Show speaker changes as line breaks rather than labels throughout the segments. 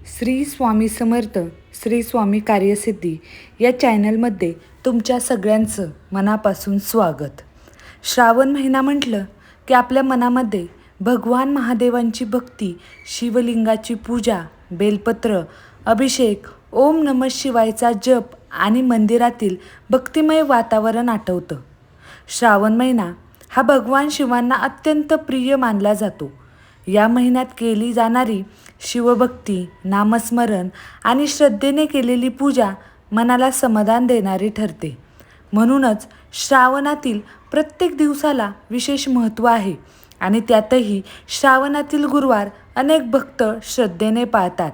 श्री स्वामी समर्थ, श्री स्वामी कार्यसिद्धी या चॅनलमध्ये तुमच्या सगळ्यांचं मनापासून स्वागत. श्रावण महिना म्हटलं की आपल्या मनामध्ये भगवान महादेवांची भक्ती, शिवलिंगाची पूजा, बेलपत्र, अभिषेक, ओम नमः शिवायचा जप आणि मंदिरातील भक्तिमय वातावरण आठवतं. श्रावण महिना हा भगवान शिवांना अत्यंत प्रिय मानला जातो. या महिन्यात केली जाणारी शिवभक्ती, नामस्मरण आणि श्रद्धेने केलेली पूजा मनाला समाधान देणारी ठरते. म्हणूनच श्रावणातील प्रत्येक दिवसाला विशेष महत्त्व आहे आणि त्यातही श्रावणातील गुरुवार अनेक भक्त श्रद्धेने पाळतात.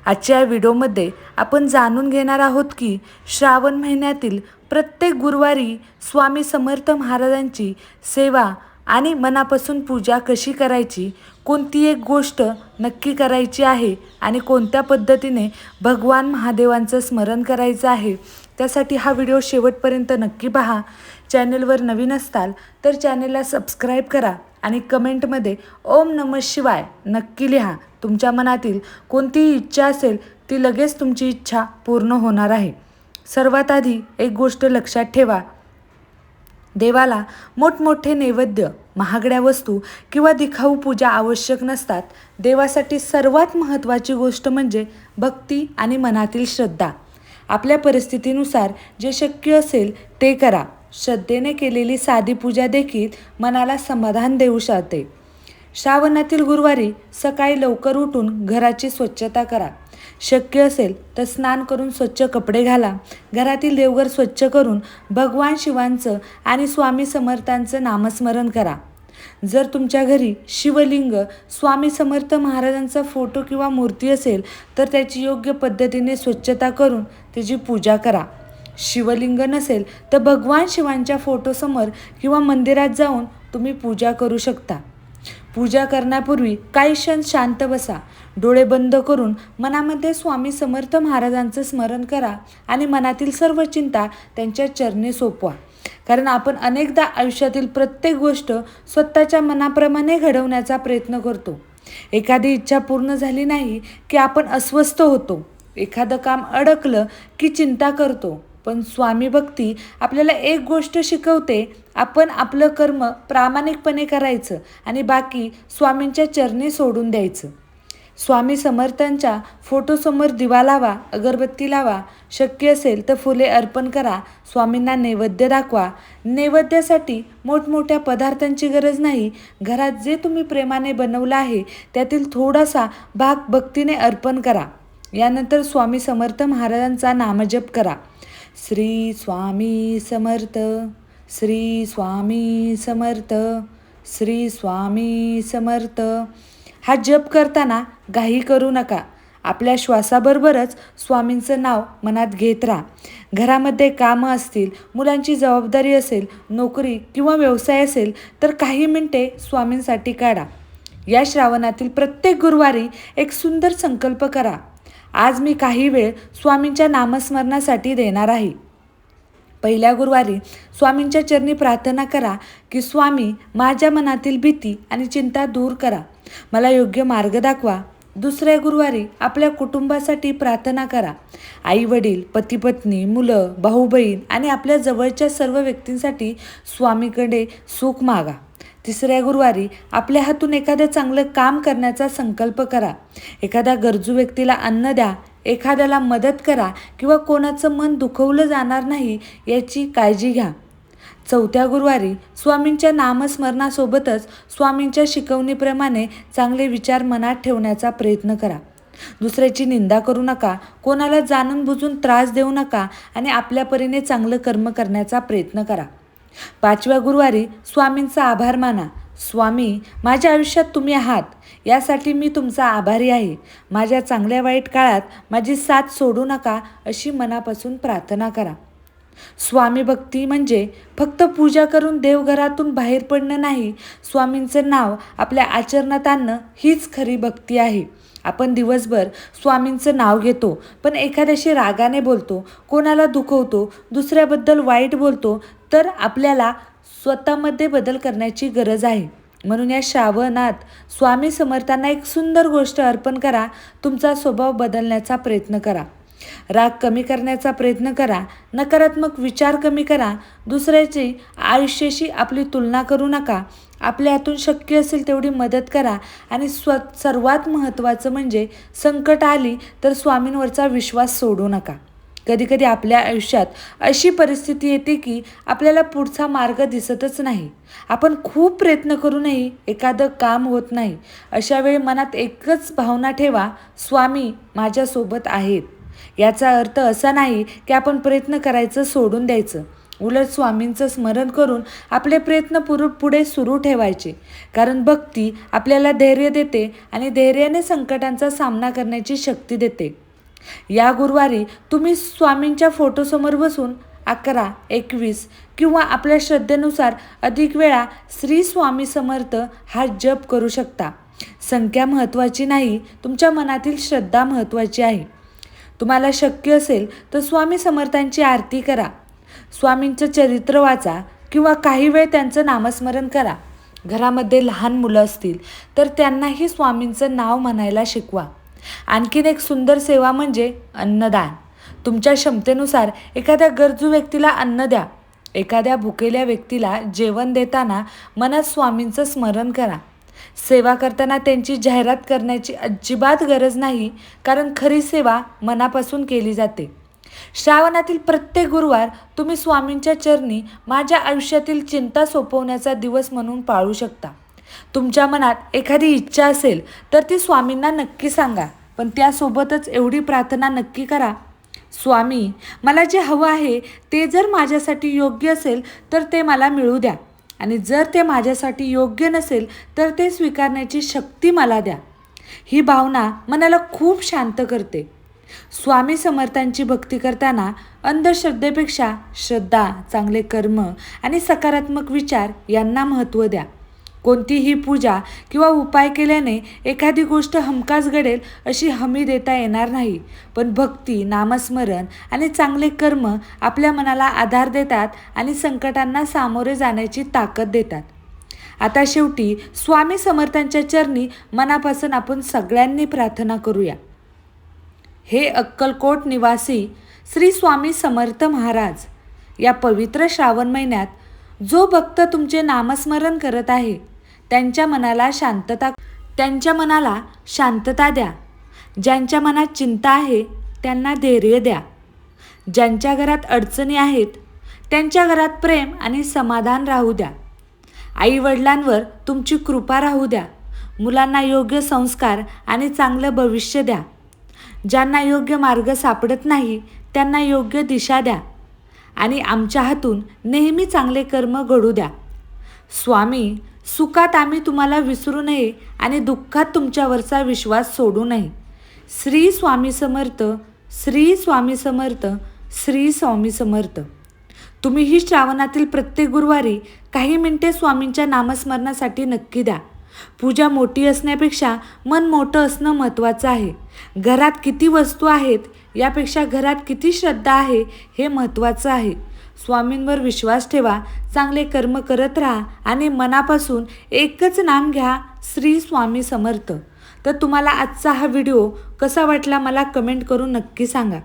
आजच्या व्हिडिओमध्ये आपण जाणून घेणार आहोत की श्रावण महिन्यातील प्रत्येक गुरुवारी स्वामी समर्थ महाराजांची सेवा आणि मनापासून पूजा कशी करायची, कोणती एक गोष्ट नक्की करायची आहे आणि कोणत्या पद्धतीने भगवान महादेवांचं स्मरण करायचं आहे. त्यासाठी हा व्हिडिओ शेवटपर्यंत नक्की पहा. चॅनलवर नवीन असताल तर चॅनलला सबस्क्राईब करा आणि कमेंटमध्ये ओम नमः शिवाय नक्की लिहा. तुमच्या मनातील कोणतीही इच्छा असेल ती लगेच तुमची इच्छा पूर्ण होणार आहे. सर्वात आधी एक गोष्ट लक्षात ठेवा, देवाला मोठमोठे नैवेद्य, महागड्या वस्तू किंवा दिखाऊ पूजा आवश्यक नसतात. देवासाठी सर्वात महत्त्वाची गोष्ट म्हणजे भक्ती आणि मनातील श्रद्धा. आपल्या परिस्थितीनुसार जे शक्य असेल ते करा. श्रद्धेने केलेली साधी पूजा देखील मनाला समाधान देऊ शकते. श्रावणातील गुरुवारी सकाळी लवकर उठून घराची स्वच्छता करा. शक्य असेल तर स्नान करून स्वच्छ कपडे घाला. घरातील देवघर स्वच्छ करून भगवान शिवांचं आणि स्वामी समर्थांचं नामस्मरण करा. जर तुमच्या घरी शिवलिंग, स्वामी समर्थ महाराजांचा फोटो किंवा मूर्ती असेल तर त्याची योग्य पद्धतीने स्वच्छता करून त्याची पूजा करा. शिवलिंग नसेल तर भगवान शिवांच्या फोटोसमोर किंवा मंदिरात जाऊन तुम्ही पूजा करू शकता. पूजा करण्यापूर्वी काही क्षण शांत बसा. डोळे बंद करून मनामध्ये स्वामी समर्थ महाराजांचं स्मरण करा आणि मनातील सर्व चिंता त्यांच्या चरणी सोपवा. कारण आपण अनेकदा आयुष्यातील प्रत्येक गोष्ट स्वतःच्या मनाप्रमाणे घडवण्याचा प्रयत्न करतो. एखादी इच्छा पूर्ण झाली नाही की आपण अस्वस्थ होतो. एखादं काम अडकलं की चिंता करतो. पण स्वामी भक्ती आपल्याला एक गोष्ट शिकवते, आपण आपलं कर्म प्रामाणिकपणे करायचं आणि बाकी स्वामींच्या चरणी सोडून द्यायचं. स्वामी समर्थांच्या फोटोसमोर दिवा लावा, अगरबत्ती लावा. शक्य असेल तर फुले अर्पण करा. स्वामींना नैवेद्य दाखवा. नैवेद्यासाठी मोठमोठ्या पदार्थांची गरज नाही. घरात जे तुम्ही प्रेमाने बनवलं आहे त्यातील थोडासा भाग भक्तीने अर्पण करा. यानंतर स्वामी समर्थ महाराजांचा नामजप करा. श्री स्वामी समर्थ, श्री स्वामी समर्थ, श्री स्वामी समर्थ. हा जप करताना घाई करू नका. आपल्या श्वासाबरोबरच स्वामींचं नाव मनात घेत राहा. घरामध्ये कामं असतील, मुलांची जबाबदारी असेल, नोकरी किंवा व्यवसाय असेल तर काही मिनिटे स्वामींसाठी काढा. या श्रावणातील प्रत्येक गुरुवारी एक सुंदर संकल्प करा. आज मी काही वेळ स्वामींच्या नामस्मरणासाठी देणार आहे. पहिल्या गुरुवारी स्वामींच्या चरणी प्रार्थना करा की स्वामी, माझ्या मनातील भीती आणि चिंता दूर करा. मला योग्य मार्ग दाखवा. दुसऱ्या गुरुवारी आपल्या कुटुंबासाठी प्रार्थना करा. आई वडील, पती पत्नी, मुलं, भाऊ बहीण आणि आपल्या जवळच्या सर्व व्यक्तींसाठी स्वामीकडे सुख मागा. तिसऱ्या गुरुवारी आपल्या हातून एखादं चांगलं काम करण्याचा संकल्प करा. एखाद्या गरजू व्यक्तीला अन्न द्या, एखाद्याला मदत करा किंवा कोणाचं मन दुखवलं जाणार नाही याची काळजी घ्या. चौथ्या गुरुवारी स्वामींच्या नामस्मरणासोबतच स्वामींच्या शिकवणीप्रमाणे चांगले विचार मनात ठेवण्याचा प्रयत्न करा. दुसऱ्याची निंदा करू नका, कोणाला जाणून बुजून त्रास देऊ नका आणि आपल्या परीने चांगलं कर्म करण्याचा प्रयत्न करा. पाचव्या गुरुवारी स्वामींचा आभार माना. स्वामी, माझ्या आयुष्यात तुम्ही आहात यासाठी मी तुमचा आभारी आहे. माझ्या चांगल्या वाईट काळात माझी साथ सोडू नका अशी मनापासून प्रार्थना करा. स्वामी भक्ती म्हणजे फक्त पूजा करून देवघरातून बाहेर पडणं नाही. स्वामींचं नाव आपल्या आचरणात आणणं हीच खरी भक्ती आहे. आपण दिवसभर स्वामींचं नाव घेतो पण एखाद्याशी रागाने बोलतो, कोणाला दुखवतो, दुसऱ्याबद्दल वाईट बोलतो तर आपल्याला स्वतःमध्ये बदल करण्याची गरज आहे. म्हणून या श्रावणात स्वामी समर्थांना एक सुंदर गोष्ट अर्पण करा. तुमचा स्वभाव बदलण्याचा प्रयत्न करा. राग कमी करण्याचा प्रयत्न करा. नकारात्मक विचार कमी करा. दुसऱ्याची आयुष्याशी आपली तुलना करू नका. आपल्या हातून शक्य असेल तेवढी मदत करा. आणि सर्वात महत्त्वाचं म्हणजे संकट आली तर स्वामींवरचा विश्वास सोडू नका. कधीकधी आपल्या आयुष्यात अशी परिस्थिती येते की आपल्याला पुढचा मार्ग दिसतच नाही. आपण खूप प्रयत्न करूनही एखादं काम होत नाही. अशा वेळी मनात एकच भावना ठेवा, स्वामी माझ्यासोबत आहेत. याचा अर्थ असा नाही की आपण प्रयत्न करायचं सोडून द्यायचं. उलट स्वामींचं स्मरण करून आपले प्रयत्न पुढे सुरू ठेवायचे. कारण भक्ती आपल्याला धैर्य देते आणि धैर्याने संकटांचा सामना करण्याची शक्ती देते. या गुरुवारी तुम्ही स्वामींच्या फोटोसमोर बसून 11, 21 किंवा आपल्या श्रद्धेनुसार अधिक वेळा श्री स्वामी समर्थ हा जप करू शकता. संख्या महत्त्वाची नाही, तुमच्या मनातील श्रद्धा महत्त्वाची आहे. तुम्हाला शक्य असेल तर स्वामी समर्थांची आरती करा. स्वामींचं चरित्र वाचा किंवा काही वेळ त्यांचं नामस्मरण करा. घरामध्ये लहान मुलं असतील तर त्यांनाही स्वामींचं नाव म्हणायला शिकवा. आणखीन एक सुंदर सेवा म्हणजे अन्नदान. तुमच्या क्षमतेनुसार एखाद्या गरजू व्यक्तीला अन्न द्या. एखाद्या भुकेल्या व्यक्तीला जेवण देताना मनात स्वामींचं स्मरण करा. सेवा करताना त्यांची जाहिरात करण्याची अजिबात गरज नाही, कारण खरी सेवा मनापासून केली जाते. श्रावणातील प्रत्येक गुरुवार तुम्ही स्वामींच्या चरणी माझ्या आयुष्यातील चिंता सोपवण्याचा दिवस म्हणून पाळू शकता. तुमच्या मनात एखादी इच्छा असेल तर ती स्वामींना नक्की सांगा. पण त्यासोबतच एवढी प्रार्थना नक्की करा, स्वामी मला जे हवं आहे ते जर माझ्यासाठी योग्य असेल तर ते मला मिळू द्या. आणि जर ते माझ्यासाठी योग्य नसेल तर ते स्वीकारण्याची शक्ती मला द्या. ही भावना मनाला खूप शांत करते. स्वामी समर्थांची भक्ती करताना अंधश्रद्धेपेक्षा श्रद्धा, चांगले कर्म आणि सकारात्मक विचार यांना महत्त्व द्या. कोणतीही पूजा किंवा उपाय केल्याने एखादी गोष्ट हमखास घडेल अशी हमी देता येणार नाही. पण भक्ती, नामस्मरण आणि चांगले कर्म आपल्या मनाला आधार देतात आणि संकटांना सामोरे जाण्याची ताकद देतात. आता शेवटी स्वामी समर्थांच्या चरणी मनापासून आपण सगळ्यांनी प्रार्थना करूया. हे अक्कलकोट निवासी श्री स्वामी समर्थ महाराज, या पवित्र श्रावण महिन्यात जो भक्त तुमचे नामस्मरण करत आहे त्यांच्या मनाला शांतता द्या. ज्यांच्या मनात चिंता आहे त्यांना धैर्य द्या. ज्यांच्या घरात अडचणी आहेत त्यांच्या घरात प्रेम आणि समाधान राहू द्या. आईवडिलांवर तुमची कृपा राहू द्या. मुलांना योग्य संस्कार आणि चांगलं भविष्य द्या. ज्यांना योग्य मार्ग सापडत नाही त्यांना योग्य दिशा द्या. आणि आमच्या हातून नेहमी चांगले कर्म घडू द्या. स्वामी, सुखात आम्ही तुम्हाला विसरू नये आणि दुःखात तुमच्यावरचा विश्वास सोडू नये. श्री स्वामी समर्थ, श्री स्वामी समर्थ, श्री स्वामी समर्थ. तुम्हीही श्रावणातील प्रत्येक गुरुवारी काही मिनिटे स्वामींच्या नामस्मरणासाठी नक्की द्या. पूजा मोठी असण्यापेक्षा मन मोठं असणं महत्त्वाचं आहे. घरात किती वस्तू आहेत यापेक्षा घरात किती श्रद्धा आहे हे महत्त्वाचं आहे. स्वामींवर विश्वास ठेवा, चांगले कर्म करत राहा आणि मनापासून एकच नाम घ्या, श्री स्वामी समर्थ. तर तुम्हाला आजचा हा व्हिडिओ कसा वाटला मला कमेंट करून नक्की सांगा.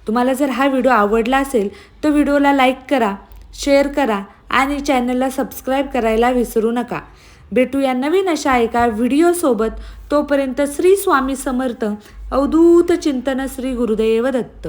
तुम्हाला जर हा व्हिडिओ आवडला असेल तर व्हिडिओला लाईक करा, शेअर करा आणि चॅनलला सबस्क्राईब करायला विसरू नका. भेटूया नवीन अशा एका व्हिडिओसोबत. तोपर्यंत श्री स्वामी समर्थ. अवधूत चिंतन. श्री गुरुदेव दत्त.